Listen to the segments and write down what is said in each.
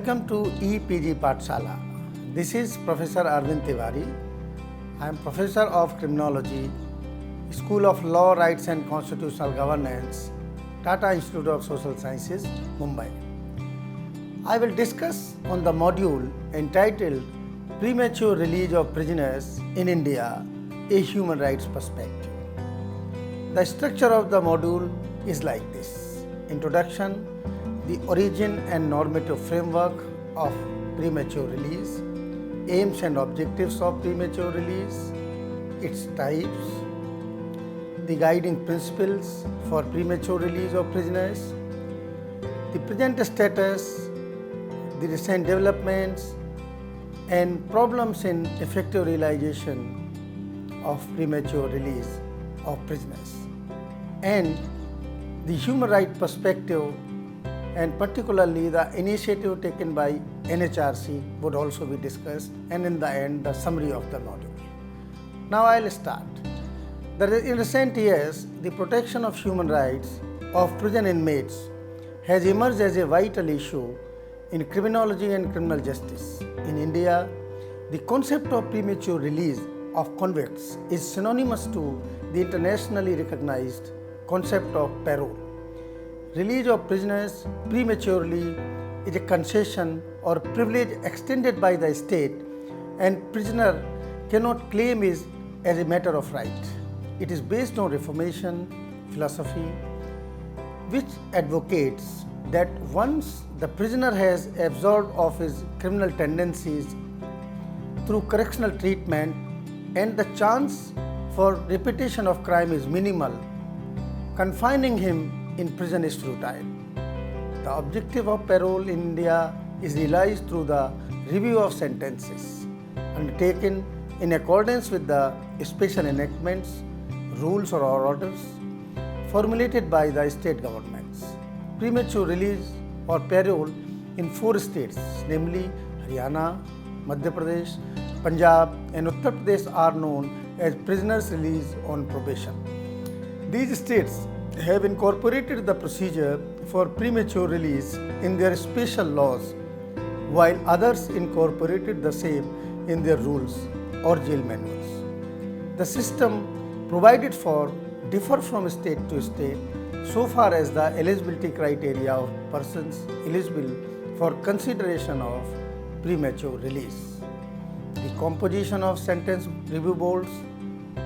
Welcome to EPG Pathshala. This is Professor Arvind Tiwari. I am Professor of Criminology, School of Law, Rights and Constitutional Governance, Tata Institute of Social Sciences, Mumbai. I will discuss on the module entitled Premature Release of Prisoners in India, a Human Rights Perspective. The structure of the module is like this. Introduction, the origin and normative framework of premature release, aims and objectives of premature release, its types, the guiding principles for premature release of prisoners, the present status, the recent developments, and problems in effective realization of premature release of prisoners, and the human rights perspective, and particularly the initiative taken by NHRC would also be discussed, and in the end the summary of the module. Now I will start. In recent years, the protection of human rights of prison inmates has emerged as a vital issue in criminology and criminal justice. In India, the concept of premature release of convicts is synonymous to the internationally recognized concept of parole. Release of prisoners prematurely is a concession or privilege extended by the state, and prisoner cannot claim it as a matter of right. It is based on Reformation philosophy, which advocates that once the prisoner has absorbed of his criminal tendencies through correctional treatment and the chance for repetition of crime is minimal, confining him in prison is futile. The objective of parole in India is realized through the review of sentences undertaken in accordance with the special enactments, rules or orders formulated by the state governments. Premature release or parole in 4 states, namely Haryana, Madhya Pradesh, Punjab and Uttar Pradesh, are known as prisoners released on probation. These states have incorporated the procedure for premature release in their special laws, while others incorporated the same in their rules or jail manuals. The system provided for differ from state to state so far as the eligibility criteria of persons eligible for consideration of premature release, the composition of sentence review boards,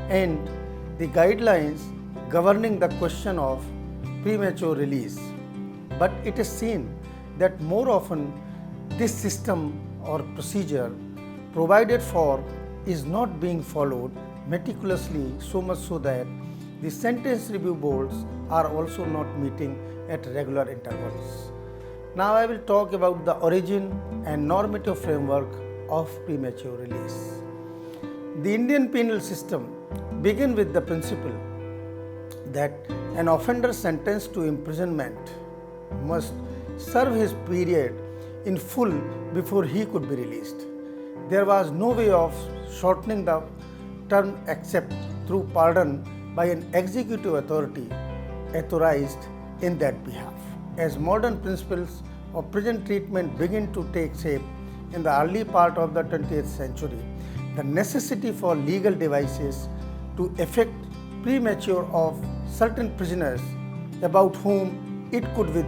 and the guidelines governing the question of premature release. But it is seen that more often this system or procedure provided for is not being followed meticulously, so much so that the sentence review boards are also not meeting at regular intervals. Now I will talk about the origin and normative framework of premature release. The Indian penal system begins with the principle that an offender sentenced to imprisonment must serve his period in full before he could be released. There was no way of shortening the term except through pardon by an executive authority authorized in that behalf. As modern principles of prison treatment begin to take shape in the early part of the 20th century, the necessity for legal devices to effect premature of certain prisoners about whom it could with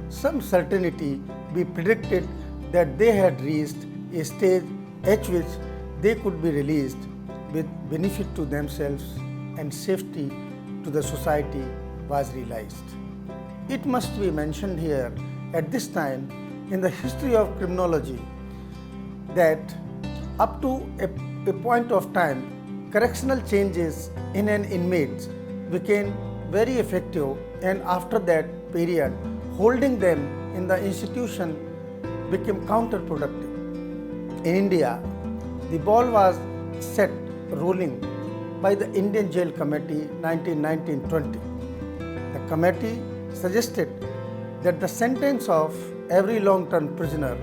some certainty be predicted that they had reached a stage at which they could be released with benefit to themselves and safety to the society was realized. It must be mentioned here at this time in the history of criminology that up to a point of time, correctional changes in an inmate became very effective, and after that period, holding them in the institution became counterproductive. In India, the ball was set rolling by the Indian Jail Committee 1919-20. The committee suggested that the sentence of every long-term prisoner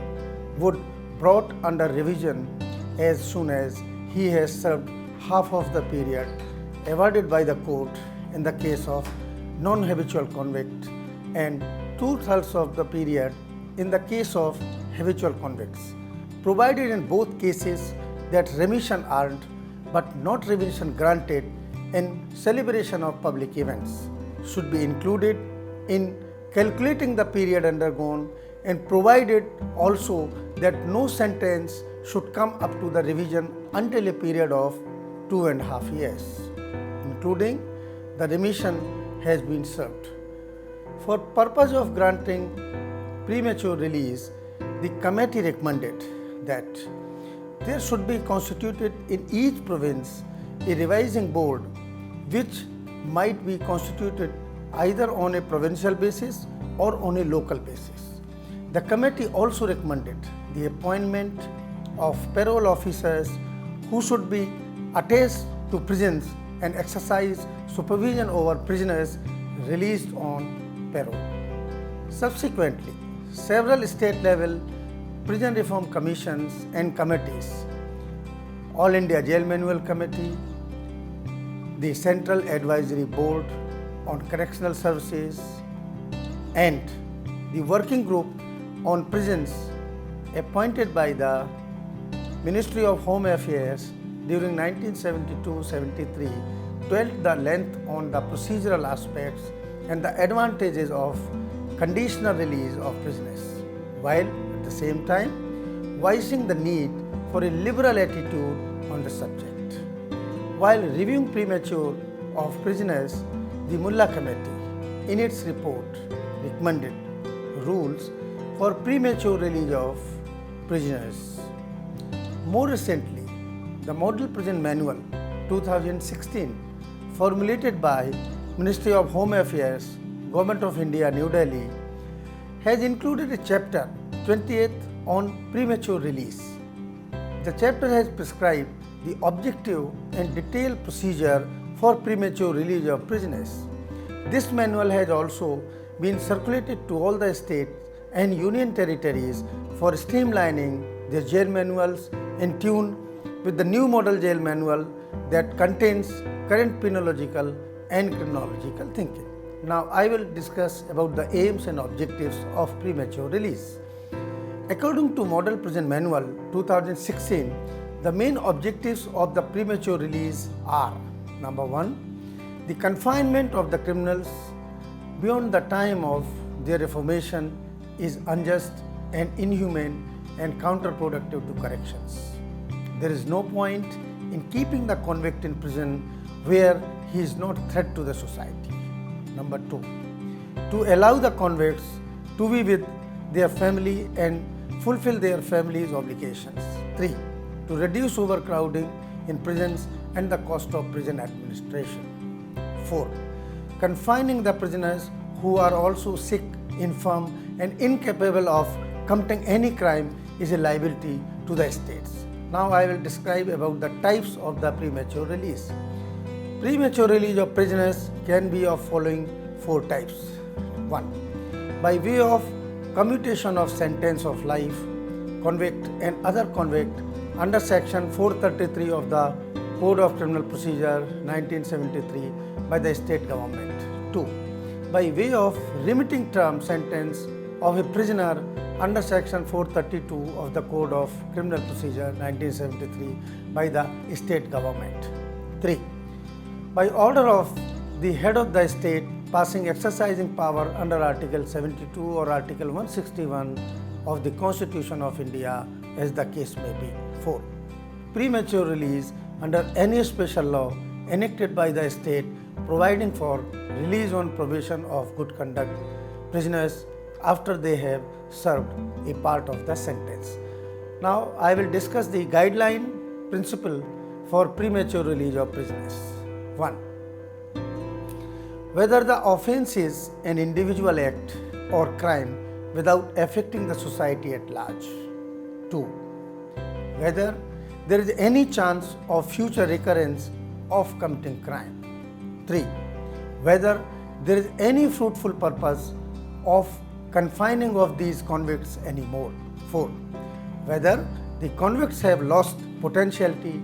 would brought under revision as soon as he has served half of the period awarded by the court in the case of non-habitual convict and 2/3 of the period in the case of habitual convicts, provided in both cases that remission earned but not remission granted in celebration of public events should be included in calculating the period undergone, and provided also that no sentence should come up to the revision until a period of 2.5 years, including the remission has been served. For purpose of granting premature release, the committee recommended that there should be constituted in each province a revising board which might be constituted either on a provincial basis or on a local basis. The committee also recommended the appointment of parole officers who should be attached to prisons and exercise supervision over prisoners released on parole. Subsequently, several state-level prison reform commissions and committees, All India Jail Manual Committee, the Central Advisory Board on Correctional Services, and the Working Group on Prisons appointed by the Ministry of Home Affairs during 1972-73 dwelt the length on the procedural aspects and the advantages of conditional release of prisoners, while at the same time voicing the need for a liberal attitude on the subject. While reviewing premature of prisoners, the Mullah Committee in its report recommended rules for premature release of prisoners. More recently, the Model Prison Manual 2016, formulated by Ministry of Home Affairs, Government of India, New Delhi, has included a chapter 28 on premature release. The chapter has prescribed the objective and detailed procedure for premature release of prisoners. This manual has also been circulated to all the states and union territories for streamlining their jail manuals in tune with the new model jail manual that contains current penological and criminological thinking. Now I will discuss about the aims and objectives of premature release. According to Model Prison Manual 2016, the main objectives of the premature release are: number 1, the confinement of the criminals beyond the time of their reformation is unjust and inhumane and counterproductive to corrections. There is no point in keeping the convict in prison where he is not a threat to the society. Number 2, to allow the convicts to be with their family and fulfill their family's obligations. 3, to reduce overcrowding in prisons and the cost of prison administration. 4, confining the prisoners who are also sick, infirm and incapable of committing any crime is a liability to the states. Now I will describe about the types of the premature release. Premature release of prisoners can be of following 4 types. 1, by way of commutation of sentence of life, convict and other convict under section 433 of the Code of Criminal Procedure 1973 by the state government. 2, by way of remitting term sentence of a prisoner under section 432 of the Code of Criminal Procedure 1973 by the state government. 3, by order of the head of the state passing exercising power under Article 72 or Article 161 of the Constitution of India, as the case may be. 4, premature release under any special law enacted by the state providing for release on probation of good conduct prisoners after they have served a part of the sentence. Now I will discuss the guideline principle for premature release of prisoners. 1, whether the offence is an individual act or crime without affecting the society at large. 2, whether there is any chance of future recurrence of committing crime. 3, whether there is any fruitful purpose of confining of these convicts anymore. 4, whether the convicts have lost potentiality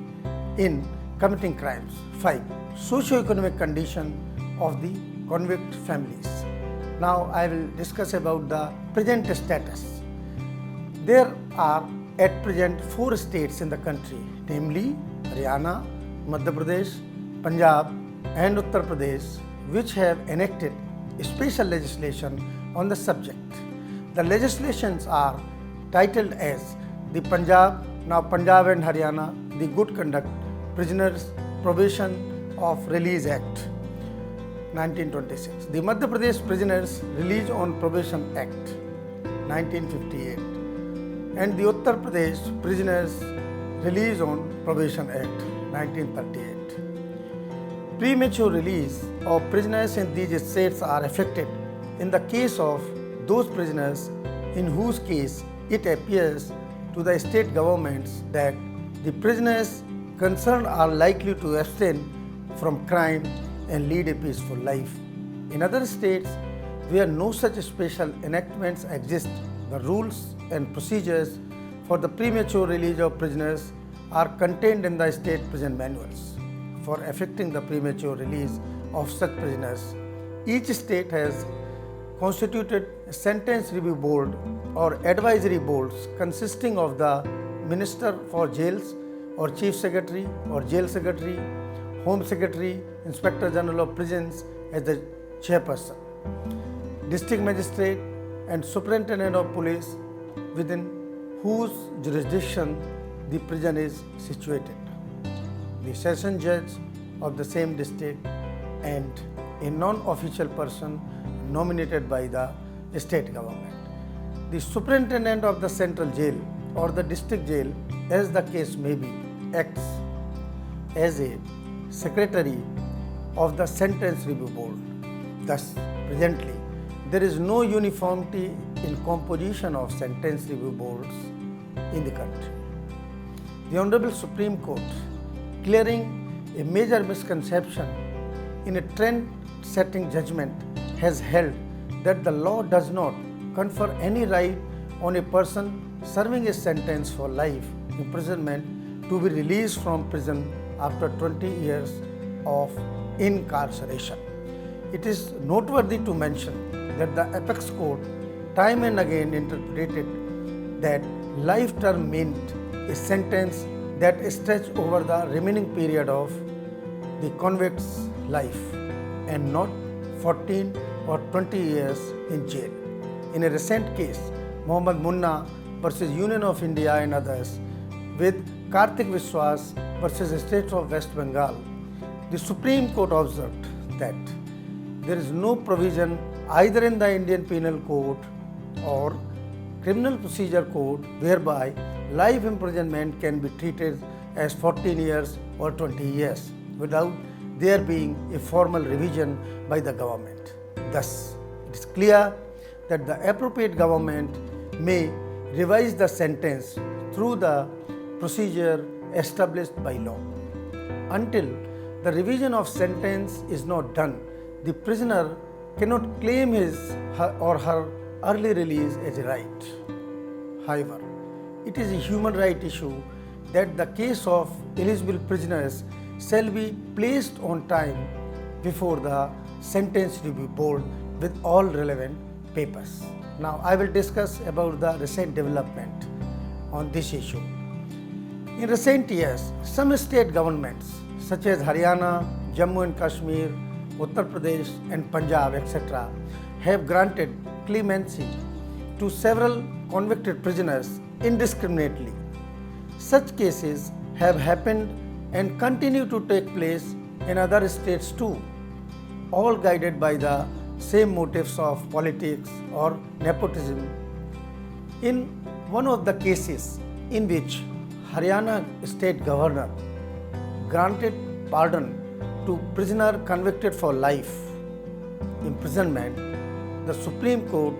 in committing crimes. 5, socio-economic condition of the convict families. Now I will discuss about the present status. There are at present 4 states in the country, namely Haryana, Madhya Pradesh, Punjab and Uttar Pradesh, which have enacted special legislation on the subject. The legislations are titled as the Punjab and Haryana, the Good Conduct Prisoners Probation of Release Act 1926, the Madhya Pradesh Prisoners Release on Probation Act 1958, and the Uttar Pradesh Prisoners Release on Probation Act 1938. Premature release of prisoners in these states are effected in the case of those prisoners in whose case it appears to the state governments that the prisoners concerned are likely to abstain from crime and lead a peaceful life. In other states where no such special enactments exist, the rules and procedures for the premature release of prisoners are contained in the state prison manuals. For effecting the premature release of such prisoners, each state has constituted a sentence review board or advisory boards consisting of the Minister for Jails or Chief Secretary or Jail Secretary, Home Secretary, Inspector General of Prisons as the chairperson, District Magistrate and Superintendent of Police within whose jurisdiction the prison is situated, the Session Judge of the same district and a non-official person nominated by the state government. The Superintendent of the Central Jail or the District Jail, as the case may be, acts as a Secretary of the Sentence Review Board. Thus, presently, there is no uniformity in composition of sentence review boards in the country. The Honorable Supreme Court, clearing a major misconception in a trend-setting judgment, has held that the law does not confer any right on a person serving a sentence for life imprisonment to be released from prison after 20 years of incarceration. It is noteworthy to mention that the Apex Court time and again interpreted that life term meant a sentence that stretched over the remaining period of the convict's life and not 14 or 20 years in jail. In a recent case, Mohammad Munna versus Union of India and others, with Karthik Vishwas versus State of West Bengal, the Supreme Court observed that there is no provision either in the Indian Penal Code or Criminal Procedure Code whereby life imprisonment can be treated as 14 years or 20 years without there being a formal revision by the government. Thus, it is clear that the appropriate government may revise the sentence through the procedure established by law. Until the revision of sentence is not done, the prisoner cannot claim his or her early release as a right. However, it is a human right issue that the case of eligible prisoners shall be placed on time before the Sentence Review Board with all relevant papers. Now I will discuss about the recent development on this issue. In recent years, some state governments such as Haryana, Jammu and Kashmir, Uttar Pradesh and Punjab etc. have granted clemency to several convicted prisoners indiscriminately. Such cases have happened and continue to take place in other states too, all guided by the same motives of politics or nepotism. In one of the cases in which Haryana State Governor granted pardon to prisoner convicted for life imprisonment, the Supreme Court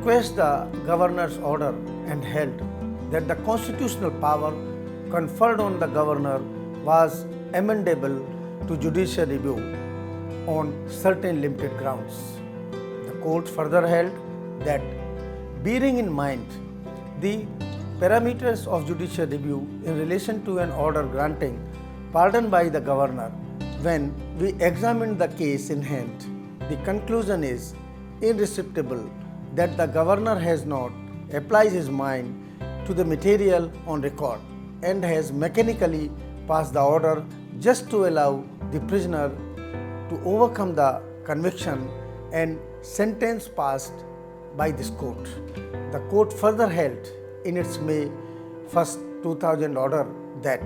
quashed the governor's order and held that the constitutional power conferred on the governor was amendable to judicial review on certain limited grounds. The court further held that, bearing in mind the parameters of judicial review in relation to an order granting pardon by the governor, when we examine the case in hand, the conclusion is irresistible that the governor has not applies his mind to the material on record and has mechanically passed the order just to allow the prisoner to overcome the conviction and sentence passed by this court. The court further held in its May 1st, 2000 order that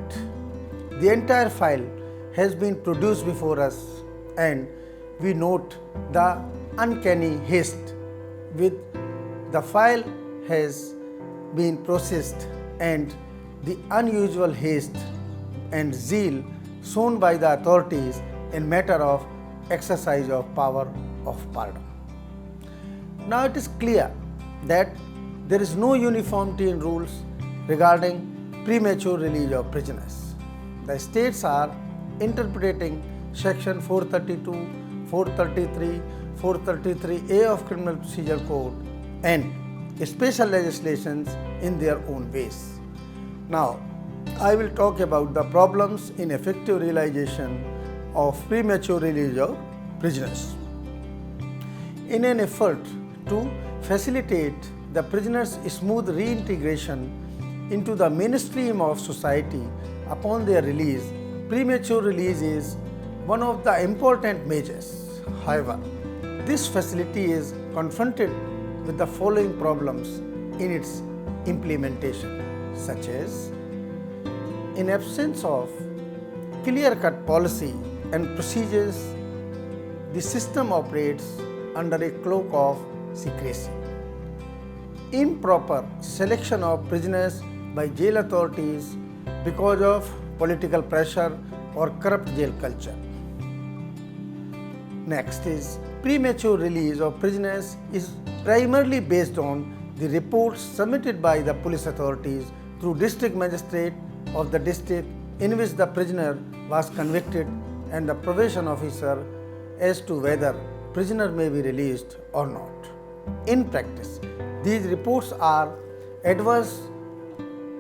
the entire file has been produced before us, and we note the uncanny haste with the file has been processed and the unusual haste and zeal shown by the authorities in matter of exercise of power of pardon. Now it is clear that there is no uniformity in rules regarding premature release of prisoners. The states are interpreting section 432, 433, 433A of Criminal Procedure Code and special legislations in their own ways. Now, I will talk about the problems in effective realization of premature release of prisoners. In an effort to facilitate the prisoners' smooth reintegration into the mainstream of society upon their release, premature release is one of the important measures. However, this facility is confronted with the following problems in its implementation, such as in absence of clear-cut policy and procedures, the system operates under a cloak of secrecy. Improper selection of prisoners by jail authorities because of political pressure or corrupt jail culture. Next is premature release of prisoners is primarily based on the reports submitted by the police authorities through district magistrate of the district in which the prisoner was convicted and the probation officer as to whether prisoner may be released or not. In practice, these reports are adverse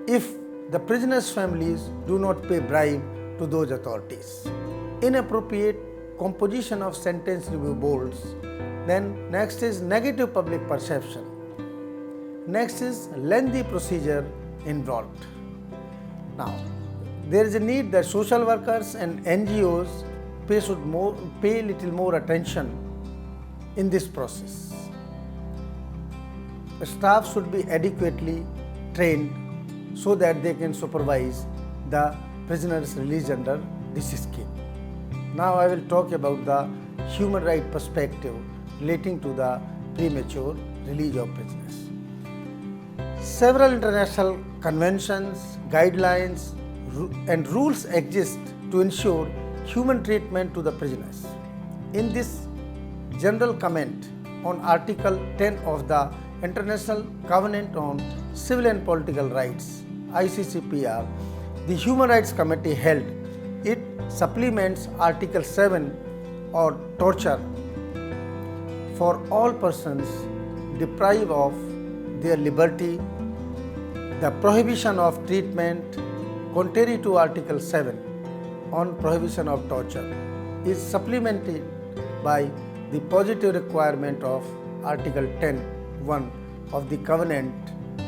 if the prisoners' families do not pay bribe to those authorities. Inappropriate composition of sentence review boards. Then next is negative public perception. Next is lengthy procedure involved. Now, there is a need that social workers and NGOs pay little more attention in this process. The staff should be adequately trained so that they can supervise the prisoners released under this scheme. Now I will talk about the human rights perspective relating to the premature release of prisoners. Several international conventions, guidelines, and rules exist to ensure human treatment to the prisoners. In this general comment on Article 10 of the International Covenant on Civil and Political Rights, ICCPR, the Human Rights Committee held it supplements Article 7 or torture for all persons deprived of their liberty. The prohibition of treatment contrary to Article 7 on prohibition of torture is supplemented by the positive requirement of Article 10(1) of the Covenant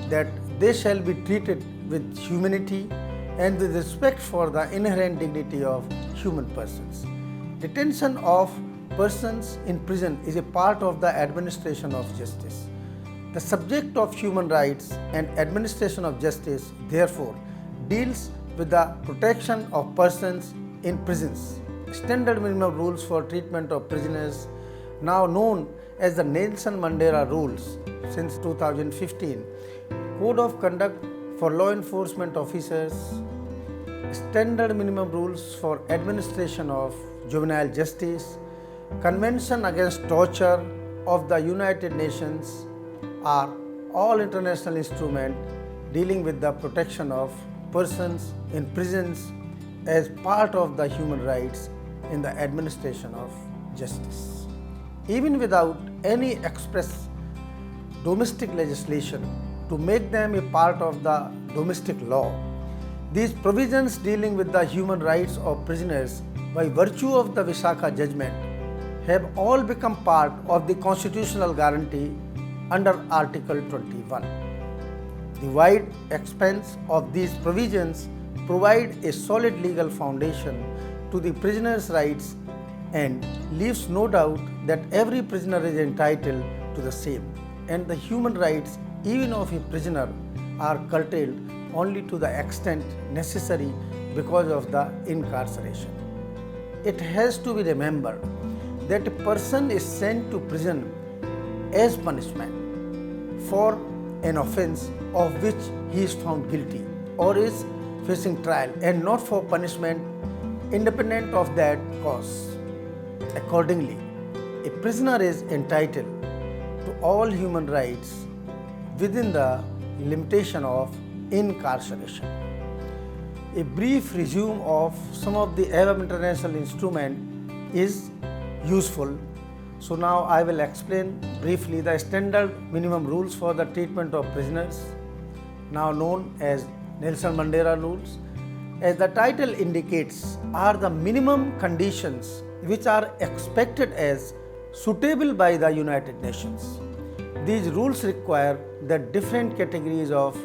that they shall be treated with humanity and with respect for the inherent dignity of human persons. Detention of persons in prison is a part of the administration of justice. The subject of human rights and administration of justice, therefore, deals with the protection of persons in prisons. Standard minimum rules for treatment of prisoners, now known as the Nelson Mandela Rules since 2015, Code of Conduct for Law Enforcement Officers, Standard Minimum Rules for Administration of Juvenile Justice, Convention Against Torture of the United Nations are all international instruments dealing with the protection of persons in prisons as part of the human rights in the administration of justice. Even without any express domestic legislation to make them a part of the domestic law, these provisions dealing with the human rights of prisoners by virtue of the Visakha judgment have all become part of the constitutional guarantee under Article 21. The wide expanse of these provisions provide a solid legal foundation to the prisoner's rights and leaves no doubt that every prisoner is entitled to the same, and the human rights even of a prisoner are curtailed only to the extent necessary because of the incarceration. It has to be remembered that a person is sent to prison as punishment for an offense of which he is found guilty or is facing trial, and not for punishment independent of that cause. Accordingly, a prisoner is entitled to all human rights within the limitation of incarceration. A brief resume of some of the above international instruments is useful. So now I will explain briefly the standard minimum rules for the treatment of prisoners, now known as Nelson Mandela rules. As the title indicates, are the minimum conditions which are expected as suitable by the United Nations. These rules require that different categories of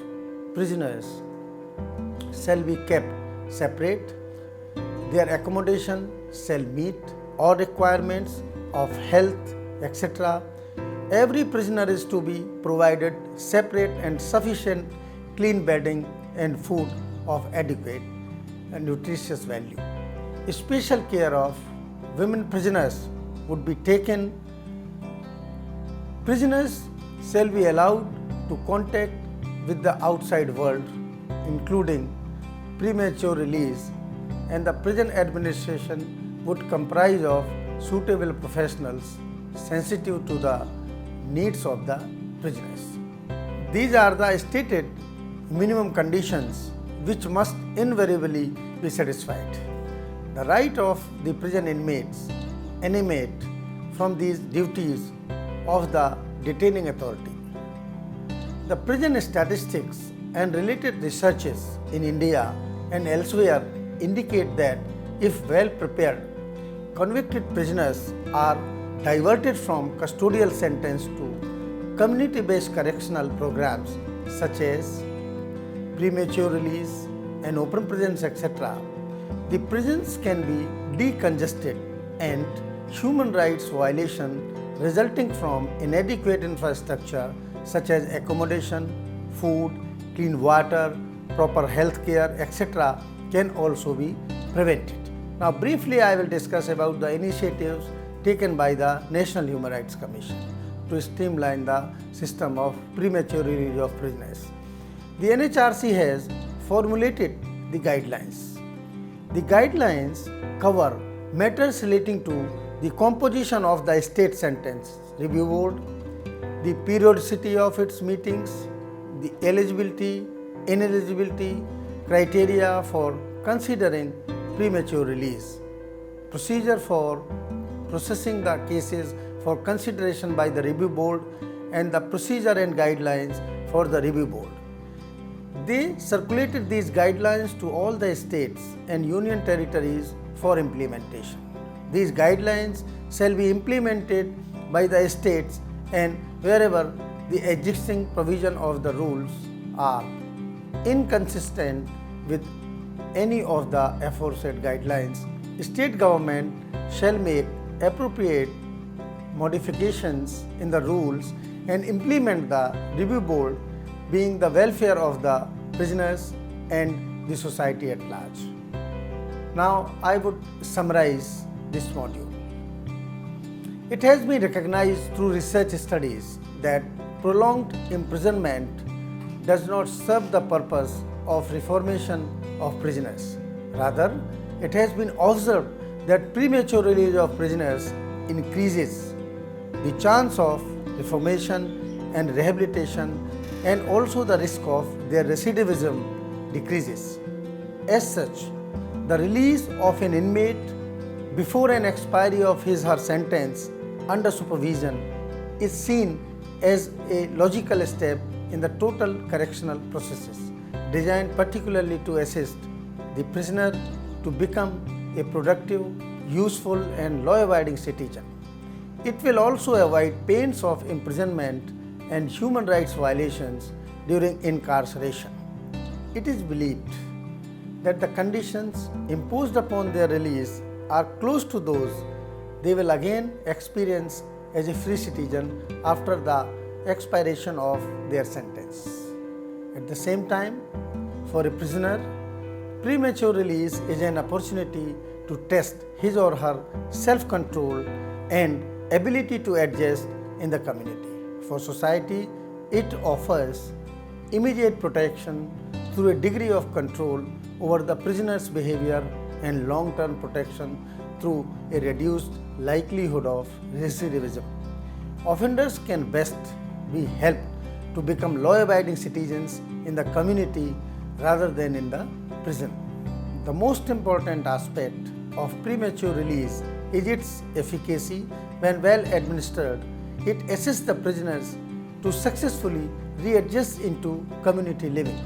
prisoners shall be kept separate, their accommodation shall meet all requirements of health, etc. Every prisoner is to be provided separate and sufficient clean bedding and food of adequate and nutritious value. Special care of women prisoners would be taken. Prisoners shall be allowed to contact with the outside world, including premature release, and the prison administration would comprise of suitable professionals sensitive to the needs of the prisoners. These are the stated minimum conditions which must invariably be satisfied. The right of the prison inmates emanate from these duties of the detaining authority. The prison statistics and related researches in India and elsewhere indicate that if well prepared, convicted prisoners are diverted from custodial sentence to community-based correctional programs such as premature release and open prisons, etc. The prisons can be decongested, and human rights violation resulting from inadequate infrastructure such as accommodation, food, clean water, proper health care, etc. can also be prevented. Now briefly I will discuss about the initiatives taken by the National Human Rights Commission to streamline the system of premature release of prisoners. The NHRC has formulated the guidelines. The guidelines cover matters relating to the composition of the state sentence review board, the periodicity of its meetings, the eligibility, ineligibility criteria for considering premature release, procedure for processing the cases for consideration by the review board, and the procedure and guidelines for the review board. They circulated these guidelines to all the states and union territories for implementation. These guidelines shall be implemented by the states, and wherever the existing provision of the rules are inconsistent with any of the aforesaid guidelines, state government shall make appropriate modifications in the rules and implement the review board, being the welfare of the prisoners and the society at large. Now I would summarize this module. It has been recognized through research studies that prolonged imprisonment does not serve the purpose of reformation of prisoners. Rather, it has been observed that premature release of prisoners increases the chance of reformation and rehabilitation, and also the risk of their recidivism decreases. As such, the release of an inmate before an expiry of his or her sentence under supervision is seen as a logical step in the total correctional processes, designed particularly to assist the prisoner to become a productive, useful and law-abiding citizen. It will also avoid pains of imprisonment and human rights violations during incarceration. It is believed that the conditions imposed upon their release are close to those they will again experience as a free citizen after the expiration of their sentence. At the same time, for a prisoner, premature release is an opportunity to test his or her self-control and ability to adjust in the community. For society, it offers immediate protection through a degree of control over the prisoner's behavior and long-term protection through a reduced likelihood of recidivism. Offenders can best be helped to become law-abiding citizens in the community rather than in the prison. The most important aspect of premature release is its efficacy. When well administered, it assists the prisoners to successfully readjust into community living.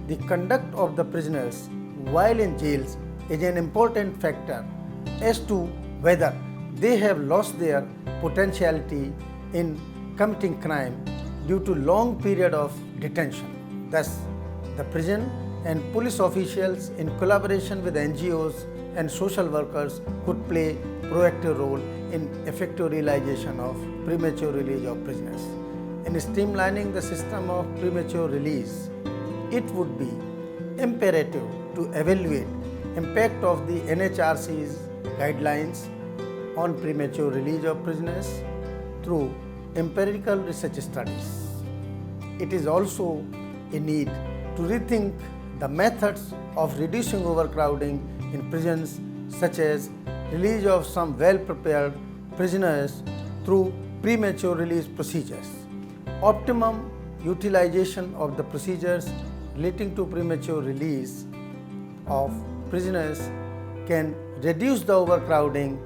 The conduct of the prisoners while in jails is an important factor as to whether they have lost their potentiality in committing crime due to long period of detention. Thus, the prison and police officials in collaboration with NGOs and social workers could play a proactive role in effective realization of premature release of prisoners. In streamlining the system of premature release, it would be imperative to evaluate impact of the NHRC's guidelines on premature release of prisoners through empirical research studies. It is also a need to rethink the methods of reducing overcrowding in prisons, such as release of some well-prepared prisoners through premature release procedures. Optimum utilization of the procedures relating to premature release of prisoners can reduce the overcrowding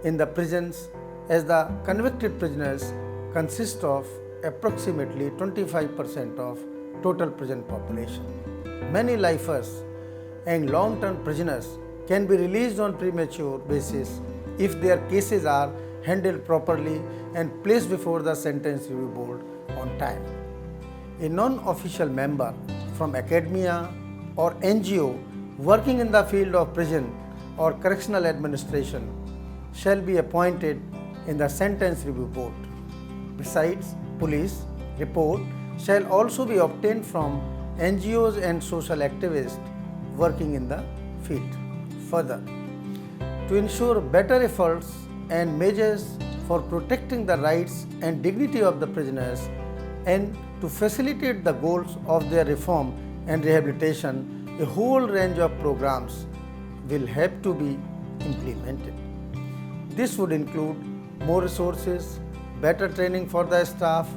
in the prisons, as the convicted prisoners consist of approximately 25% of total prison population. Many lifers and long-term prisoners can be released on premature basis if their cases are handled properly and placed before the Sentence Review Board on time. A non-official member from academia or NGO working in the field of prison or correctional administration shall be appointed in the Sentence Review Board. Besides, police report shall also be obtained from NGOs and social activists working in the field. Further, to ensure better efforts and measures for protecting the rights and dignity of the prisoners and to facilitate the goals of their reform and rehabilitation, a whole range of programs will have to be implemented. This would include more resources, better training for the staff,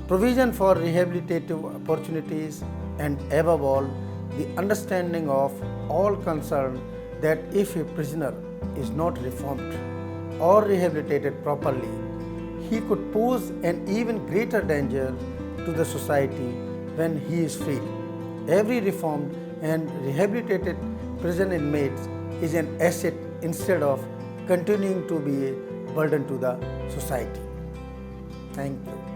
provision for rehabilitative opportunities, and above all, the understanding of all concerned that if a prisoner is not reformed or rehabilitated properly, he could pose an even greater danger to the society when he is freed. Every reformed and rehabilitated prison inmate is an asset instead of continuing to be a burden to the society. Thank you.